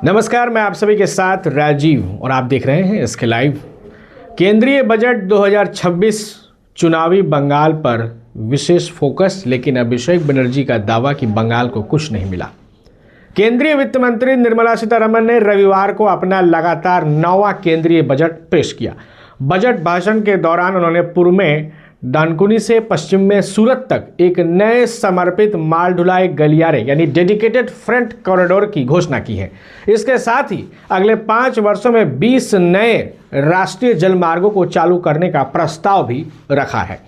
नमस्कार, मैं आप सभी के साथ राजीव और आप देख रहे हैं इसके लाइव। केंद्रीय बजट 2026 चुनावी बंगाल पर विशेष फोकस, लेकिन अभिषेक बनर्जी का दावा कि बंगाल को कुछ नहीं मिला। केंद्रीय वित्त मंत्री निर्मला सीतारमण ने रविवार को अपना लगातार 9वां केंद्रीय बजट पेश किया। बजट भाषण के दौरान उन्होंने पूर्व में डानकुनी से पश्चिम में सूरत तक एक नए समर्पित माल ढुलाई गलियारे यानी डेडिकेटेड फ्रेट कॉरिडोर की घोषणा की है। इसके साथ ही अगले 5 वर्षों में 20 नए राष्ट्रीय जलमार्गों को चालू करने का प्रस्ताव भी रखा है।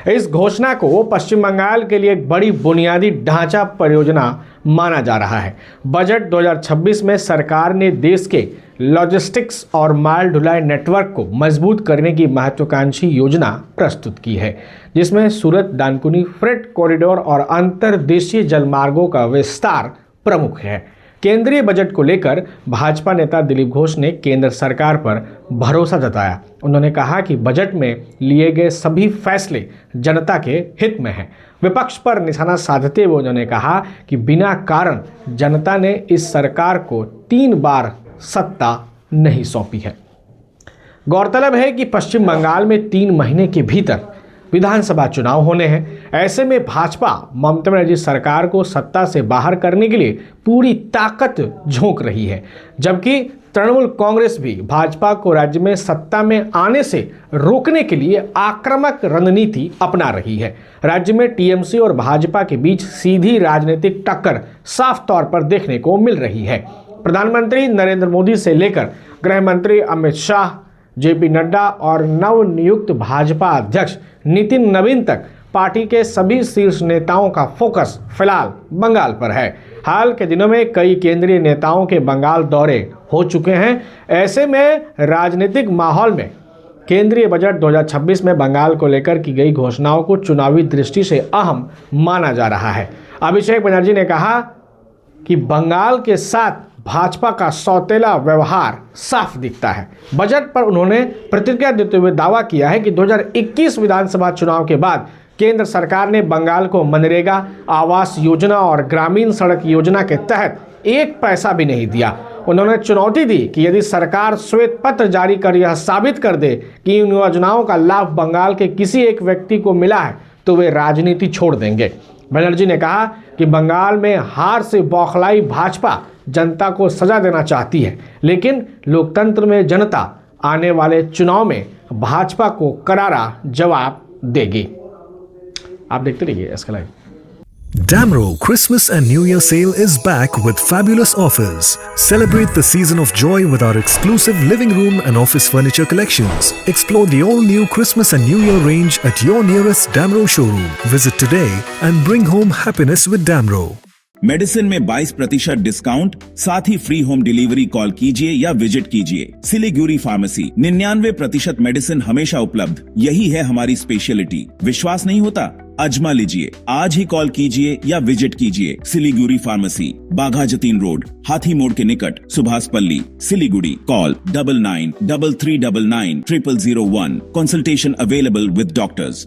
इस घोषणा को पश्चिम बंगाल के लिए एक बड़ी बुनियादी ढांचा परियोजना माना जा रहा है। बजट 2026 में सरकार ने देश के लॉजिस्टिक्स और माल ढुलाई नेटवर्क को मजबूत करने की महत्वाकांक्षी योजना प्रस्तुत की है, जिसमें सूरत डानकुनी फ्रेट कॉरिडोर और अंतर्देशीय जलमार्गों का विस्तार प्रमुख है। केंद्रीय बजट को लेकर भाजपा नेता दिलीप घोष ने केंद्र सरकार पर भरोसा जताया। उन्होंने कहा कि बजट में लिए गए सभी फैसले जनता के हित में हैं। विपक्ष पर निशाना साधते हुए उन्होंने कहा कि बिना कारण जनता ने इस सरकार को 3 बार सत्ता नहीं सौंपी है। गौरतलब है कि पश्चिम बंगाल में 3 महीने के भीतर विधानसभा चुनाव होने हैं। ऐसे में भाजपा ममता बनर्जी सरकार को सत्ता से बाहर करने के लिए पूरी ताकत झोंक रही है, जबकि तृणमूल कांग्रेस भी भाजपा को राज्य में सत्ता में आने से रोकने के लिए आक्रामक रणनीति अपना रही है। राज्य में टीएमसी और भाजपा के बीच सीधी राजनीतिक टक्कर साफ तौर पर देखने को मिल रही है। प्रधानमंत्री नरेंद्र मोदी से लेकर गृह मंत्री अमित शाह, जेपी नड्डा और नवनियुक्त भाजपा अध्यक्ष नितिन नवीन तक पार्टी के सभी शीर्ष नेताओं का फोकस फिलहाल बंगाल पर है। हाल के दिनों में कई केंद्रीय नेताओं के बंगाल दौरे हो चुके हैं। ऐसे में राजनीतिक माहौल में केंद्रीय बजट 2026 में बंगाल को लेकर की गई घोषणाओं को चुनावी दृष्टि से अहम माना जा रहा है। अभिषेक बनर्जी ने कहा कि बंगाल के साथ भाजपा का सौतेला व्यवहार साफ दिखता है। बजट पर उन्होंने प्रतिक्रिया देते हुए दावा किया है कि 2021 विधानसभा चुनाव के बाद केंद्र सरकार ने बंगाल को मनरेगा, आवास योजना और ग्रामीण सड़क योजना के तहत 1 पैसा भी नहीं दिया। उन्होंने चुनौती दी कि यदि सरकार श्वेत पत्र जारी कर यह साबित कर दे कि इन योजनाओं का लाभ बंगाल के किसी एक व्यक्ति को मिला है तो वे राजनीति छोड़ देंगे। बनर्जी ने कहा कि बंगाल में हार से बौखलाई भाजपा जनता को सजा देना चाहती है, लेकिन लोकतंत्र में जनता आने वाले चुनाव में भाजपा को करारा जवाब देगी। आप देखते रहिए इसका live. Damro Christmas and New Year sale is back with fabulous offers. Celebrate the season of joy with our exclusive living room and office furniture collections. Explore the all-new Christmas and New Year range at your nearest Damro showroom. Visit today and bring home happiness with Damro. Medicine में 22% discount, साथ ही free home delivery. Call कीजिए या visit कीजिए Siliguri pharmacy. 99% medicine हमेशा उपलब्ध, यही है हमारी स्पेशलिटी। विश्वास नहीं होता? अजमा लीजिए। आज ही कॉल कीजिए या विजिट कीजिए सिलीगुड़ी फार्मेसी, बाघा जतीन रोड, हाथी मोड़ के निकट, सुभाष पल्ली, Siliguri. Call 993399 0001। Consultation available with doctors.